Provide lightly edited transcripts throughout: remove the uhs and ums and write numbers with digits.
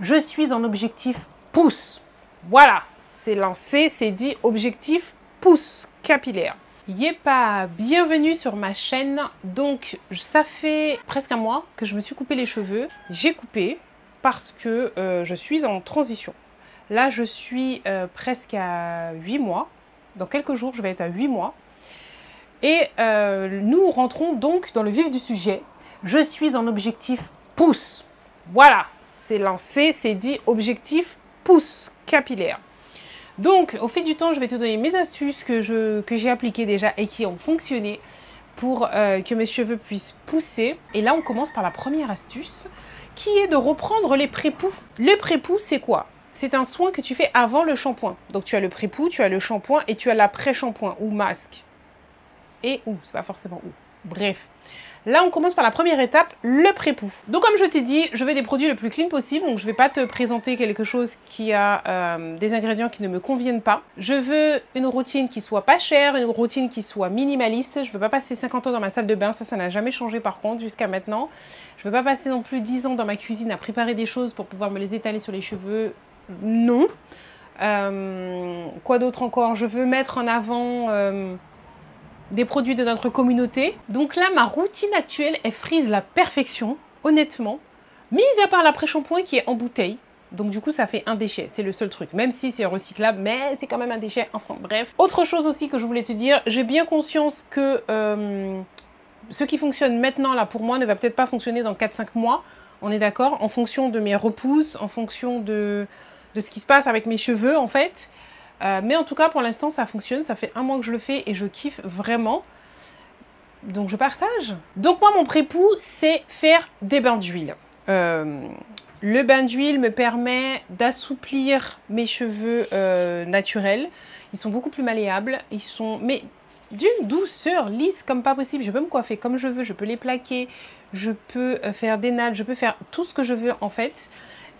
Je suis en objectif pouce. Voilà, c'est lancé, c'est dit, objectif pouce capillaire. Yepa, bienvenue sur ma chaîne. Donc, ça fait presque un mois que je me suis coupé les cheveux. J'ai coupé parce que je suis en transition. Là, je suis presque à 8 mois. Dans quelques jours, je vais être à 8 mois. Et nous rentrons donc dans le vif du sujet. Je suis en objectif pouce. Voilà, c'est lancé, c'est dit, objectif pouce capillaire. Donc, au fil du temps, je vais te donner mes astuces que j'ai appliquées déjà et qui ont fonctionné pour que mes cheveux puissent pousser. Et là, on commence par la première astuce, qui est de reprendre les pré-poux. Le pré-poux, c'est quoi? C'est un soin que tu fais avant le shampoing. Donc, tu as le pré-poux, tu as le shampoing et tu as l'après-shampoing ou masque. Et ou, c'est pas forcément ou. Bref. Là, on commence par la première étape, le pré-poux. Donc, comme je t'ai dit, je veux des produits le plus clean possible. Donc, je ne vais pas te présenter quelque chose qui a des ingrédients qui ne me conviennent pas. Je veux une routine qui soit pas chère, une routine qui soit minimaliste. Je ne veux pas passer 50 ans dans ma salle de bain. Ça n'a jamais changé par contre jusqu'à maintenant. Je ne veux pas passer non plus 10 ans dans ma cuisine à préparer des choses pour pouvoir me les étaler sur les cheveux. Non. Quoi d'autre encore? Je veux mettre en avant... des produits de notre communauté. Donc là, ma routine actuelle, elle frise la perfection, honnêtement. Mis à part l'après-shampoing qui est en bouteille. Donc du coup, ça fait un déchet. C'est le seul truc. Même si c'est recyclable, mais c'est quand même un déchet. Enfin, bref. Autre chose aussi que je voulais te dire, j'ai bien conscience que ce qui fonctionne maintenant, là, pour moi, ne va peut-être pas fonctionner dans 4-5 mois. On est d'accord? En fonction de mes repousses, en fonction de ce qui se passe avec mes cheveux, en fait. Mais en tout cas, pour l'instant, ça fonctionne. Ça fait un mois que je le fais et je kiffe vraiment. Donc, je partage. Donc, moi, mon pré-poux, c'est faire des bains d'huile. Le bain d'huile me permet d'assouplir mes cheveux naturels. Ils sont beaucoup plus malléables. Ils sont, mais d'une douceur lisse comme pas possible. Je peux me coiffer comme je veux. Je peux les plaquer. Je peux faire des nattes. Je peux faire tout ce que je veux, en fait.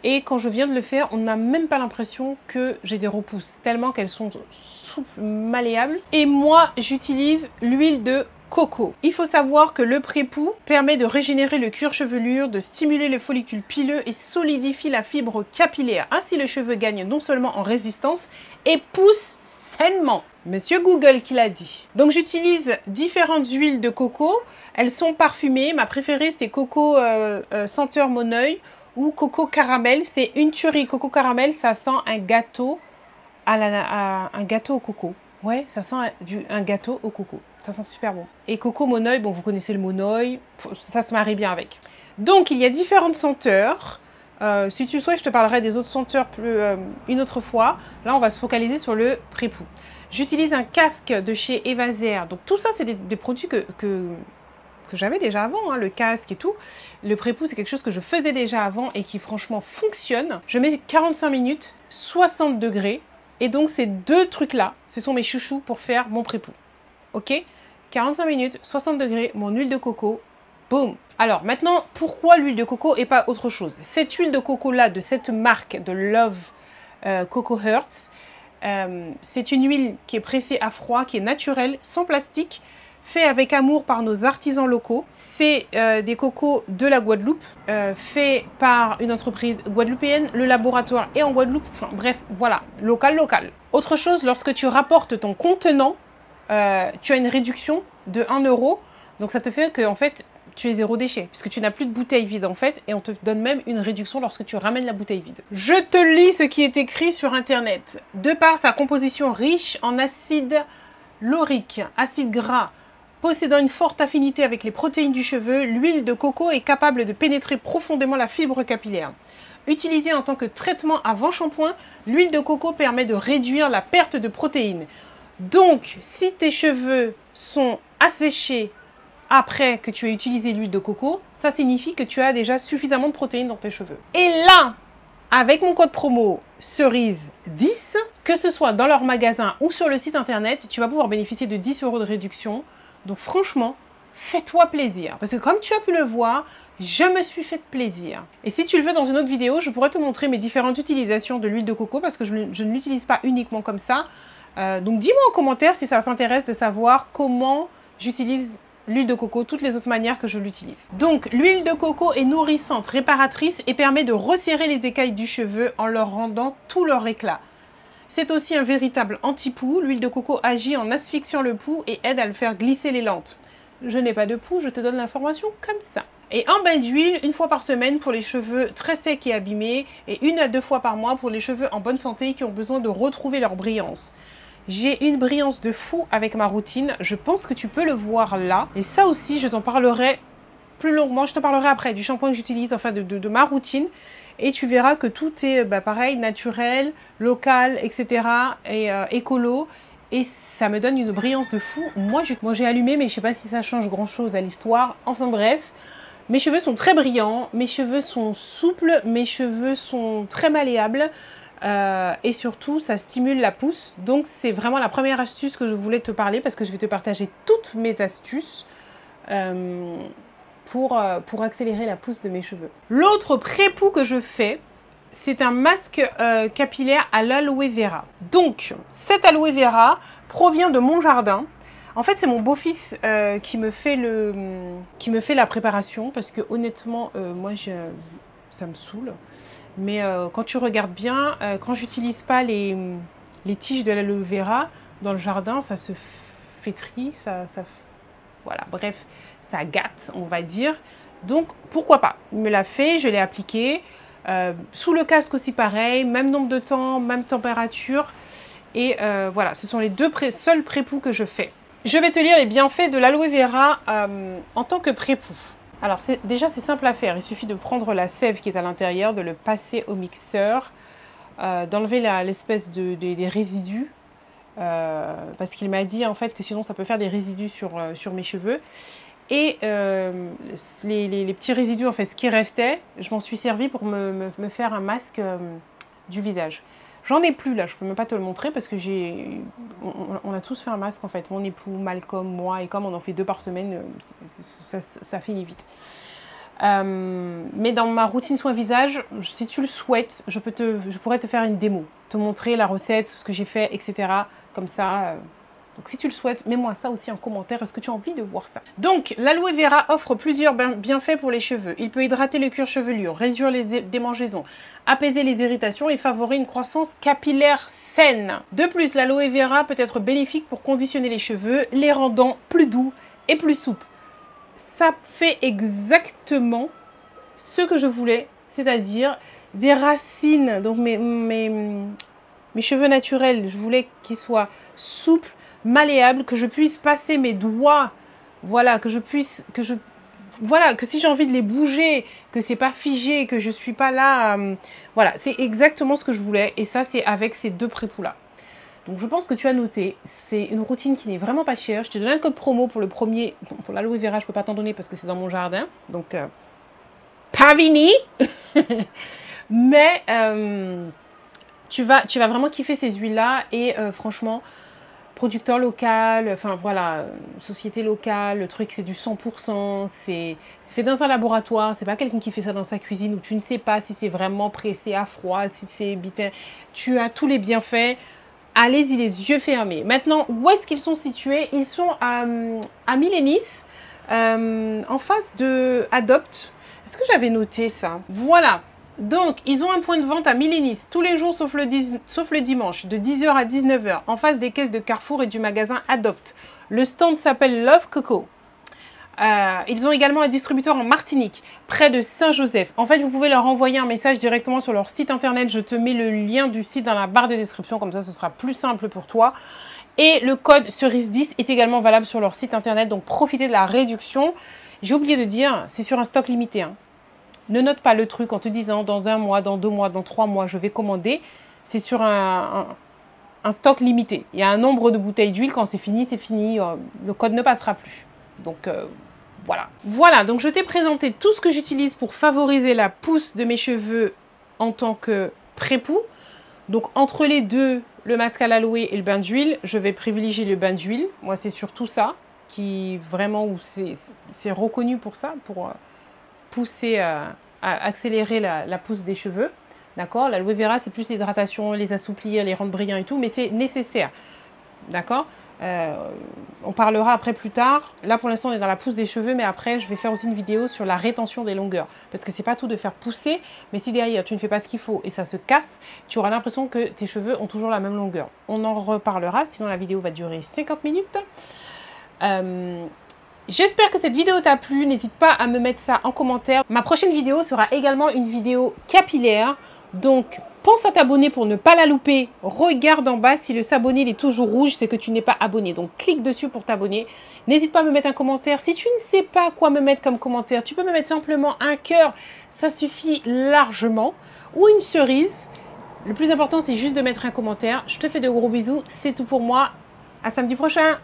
Et quand je viens de le faire, on n'a même pas l'impression que j'ai des repousses, tellement qu'elles sont souples, malléables. Et moi, j'utilise l'huile de coco. Il faut savoir que le pré-poux permet de régénérer le cuir chevelure, de stimuler les follicules pileux et solidifie la fibre capillaire. Ainsi, le cheveu gagne non seulement en résistance et pousse sainement. Monsieur Google qui l'a dit. Donc, j'utilise différentes huiles de coco. Elles sont parfumées. Ma préférée, c'est coco senteur mon oeil. Ou coco caramel, c'est une tuerie. Coco caramel, ça sent un gâteau un gâteau au coco. Ouais, ça sent un gâteau au coco. Ça sent super bon. Et coco monoeil, bon, vous connaissez le monoeil, ça se marie bien avec. Donc, il y a différentes senteurs. Si tu souhaites, je te parlerai des autres senteurs une autre fois. Là, on va se focaliser sur le pré-poux. J'utilise un casque de chez Evaser. Donc, tout ça, c'est des produits que j'avais déjà avant, hein, le casque et tout. Le pré-poux, c'est quelque chose que je faisais déjà avant et qui franchement fonctionne. Je mets 45 minutes, 60 degrés. Et donc, ces deux trucs-là, ce sont mes chouchous pour faire mon pré-poux. Ok? 45 minutes, 60 degrés, mon huile de coco. Boum! Alors, maintenant, pourquoi l'huile de coco et pas autre chose? Cette huile de coco-là, de cette marque de Love Coco Hearts, c'est une huile qui est pressée à froid, qui est naturelle, sans plastique, fait avec amour par nos artisans locaux. C'est des cocos de la Guadeloupe, fait par une entreprise guadeloupéenne. Le laboratoire est en Guadeloupe. Enfin bref, voilà, local. Autre chose, lorsque tu rapportes ton contenant, tu as une réduction de 1 €. Donc ça te fait que en fait, tu es zéro déchet, puisque tu n'as plus de bouteille vide en fait, et on te donne même une réduction lorsque tu ramènes la bouteille vide. Je te lis ce qui est écrit sur internet. De par sa composition riche en acide laurique, acide gras, possédant une forte affinité avec les protéines du cheveu, l'huile de coco est capable de pénétrer profondément la fibre capillaire. Utilisée en tant que traitement avant shampoing, l'huile de coco permet de réduire la perte de protéines. Donc, si tes cheveux sont asséchés après que tu aies utilisé l'huile de coco, ça signifie que tu as déjà suffisamment de protéines dans tes cheveux. Et là, avec mon code promo cerise10, que ce soit dans leur magasin ou sur le site internet, tu vas pouvoir bénéficier de 10 € de réduction. Donc franchement, fais-toi plaisir. Parce que comme tu as pu le voir, je me suis fait plaisir. Et si tu le veux dans une autre vidéo, je pourrais te montrer mes différentes utilisations de l'huile de coco parce que je ne l'utilise pas uniquement comme ça. Donc dis-moi en commentaire si ça t'intéresse de savoir comment j'utilise l'huile de coco, toutes les autres manières que je l'utilise. Donc, l'huile de coco est nourrissante, réparatrice et permet de resserrer les écailles du cheveu en leur rendant tout leur éclat. C'est aussi un véritable anti-poux. L'huile de coco agit en asphyxiant le pouls et aide à le faire glisser les lentes. Je n'ai pas de pouls, je te donne l'information comme ça. Et un bain d'huile, 1 fois par semaine pour les cheveux très secs et abîmés et 1 à 2 fois par mois pour les cheveux en bonne santé qui ont besoin de retrouver leur brillance. J'ai une brillance de fou avec ma routine. Je pense que tu peux le voir là. Et ça aussi, je t'en parlerai plus longuement. Je te parlerai après du shampoing que j'utilise, enfin de ma routine. Et tu verras que tout est pareil, naturel, local, etc. et écolo. Et ça me donne une brillance de fou. Moi, j'ai allumé, mais je ne sais pas si ça change grand-chose à l'histoire. Enfin bref, mes cheveux sont très brillants. Mes cheveux sont souples. Mes cheveux sont très malléables. Et surtout, ça stimule la pousse. Donc, c'est vraiment la première astuce que je voulais te parler parce que je vais te partager toutes mes astuces pour accélérer la pousse de mes cheveux. L'autre pré-poux que je fais, c'est un masque capillaire à l'aloe vera. Donc, cet aloe vera provient de mon jardin. En fait, c'est mon beau-fils qui me fait la préparation parce que honnêtement, moi, ça me saoule. Mais quand tu regardes bien, quand j'utilise pas les tiges de l'aloe vera dans le jardin, ça se flétrit, voilà, bref, ça gâte, on va dire. Donc, pourquoi pas? Il me l'a fait, je l'ai appliqué. Sous le casque aussi pareil, même nombre de temps, même température. Et voilà, ce sont les seuls pré-poux que je fais. Je vais te lire les bienfaits de l'aloe vera en tant que pré-poux. Alors, déjà, c'est simple à faire. Il suffit de prendre la sève qui est à l'intérieur, de le passer au mixeur, d'enlever l'espèce des résidus, parce qu'il m'a dit en fait que sinon ça peut faire des résidus sur mes cheveux. Et les petits résidus, en fait, ce qui restait, je m'en suis servi pour me faire un masque du visage. J'en ai plus là, je peux même pas te le montrer parce que on a tous fait un masque en fait, mon époux, Malcolm, moi, et comme on en fait 2 par semaine, ça finit vite. Mais dans ma routine soin visage, si tu le souhaites, je pourrais te faire une démo, te montrer la recette, ce que j'ai fait, etc. Comme ça. Donc si tu le souhaites, mets-moi ça aussi en commentaire. Est-ce que tu as envie de voir ça? Donc l'aloe vera offre plusieurs bienfaits pour les cheveux. Il peut hydrater le cuir chevelu, réduire les démangeaisons, apaiser les irritations et favoriser une croissance capillaire saine. De plus, l'aloe vera peut être bénéfique pour conditionner les cheveux, les rendant plus doux et plus souples. Ça fait exactement ce que je voulais, c'est-à-dire des racines. Donc mes cheveux naturels, je voulais qu'ils soient souples, malléable, que je puisse passer mes doigts, voilà, que si j'ai envie de les bouger, que c'est pas figé, que je suis pas là, voilà, c'est exactement ce que je voulais, et ça c'est avec ces 2 pré-poux là. Donc je pense que tu as noté, c'est une routine qui n'est vraiment pas chère. Je t'ai donné un code promo pour le premier, pour l'aloe vera, je peux pas t'en donner parce que c'est dans mon jardin, donc Pavini. Mais tu vas vraiment kiffer ces huiles là, et franchement, producteur local, enfin voilà, société locale, le truc c'est du 100%, c'est fait dans un laboratoire, c'est pas quelqu'un qui fait ça dans sa cuisine où tu ne sais pas si c'est vraiment pressé à froid, si c'est bitin. Tu as tous les bienfaits, allez-y les yeux fermés. Maintenant, où est-ce qu'ils sont situés? Ils sont à Milenis, en face de Adopt. Est-ce que j'avais noté ça? Voilà. Donc, ils ont un point de vente à Milenis tous les jours sauf le dimanche, de 10h à 19h, en face des caisses de Carrefour et du magasin Adopt. Le stand s'appelle Love Coco. Ils ont également un distributeur en Martinique, près de Saint-Joseph. En fait, vous pouvez leur envoyer un message directement sur leur site internet. Je te mets le lien du site dans la barre de description, comme ça ce sera plus simple pour toi. Et le code cerise10 est également valable sur leur site internet, donc profitez de la réduction. J'ai oublié de dire, c'est sur un stock limité, hein. Ne note pas le truc en te disant dans 1 mois, dans 2 mois, dans 3 mois, je vais commander. C'est sur un stock limité. Il y a un nombre de bouteilles d'huile. Quand c'est fini, c'est fini. Le code ne passera plus. Donc, voilà. Voilà, donc je t'ai présenté tout ce que j'utilise pour favoriser la pousse de mes cheveux en tant que pré-poux. Donc, entre les deux, le masque à l'aloe et le bain d'huile, je vais privilégier le bain d'huile. Moi, c'est surtout ça qui vraiment, où c'est reconnu pour ça, pour pousser à accélérer la pousse des cheveux. D'accord? L'aloe vera, c'est plus l'hydratation, les assouplir, les rendre brillants et tout, mais c'est nécessaire. D'accord? On parlera après plus tard. Là, pour l'instant, on est dans la pousse des cheveux, mais après, je vais faire aussi une vidéo sur la rétention des longueurs. Parce que c'est pas tout de faire pousser, mais si derrière, tu ne fais pas ce qu'il faut et ça se casse, tu auras l'impression que tes cheveux ont toujours la même longueur. On en reparlera, sinon la vidéo va durer 50 minutes. J'espère que cette vidéo t'a plu. N'hésite pas à me mettre ça en commentaire. Ma prochaine vidéo sera également une vidéo capillaire. Donc, pense à t'abonner pour ne pas la louper. Regarde en bas, si le s'abonner est toujours rouge, c'est que tu n'es pas abonné. Donc, clique dessus pour t'abonner. N'hésite pas à me mettre un commentaire. Si tu ne sais pas quoi me mettre comme commentaire, tu peux me mettre simplement un cœur. Ça suffit largement. Ou une cerise. Le plus important, c'est juste de mettre un commentaire. Je te fais de gros bisous. C'est tout pour moi. À samedi prochain.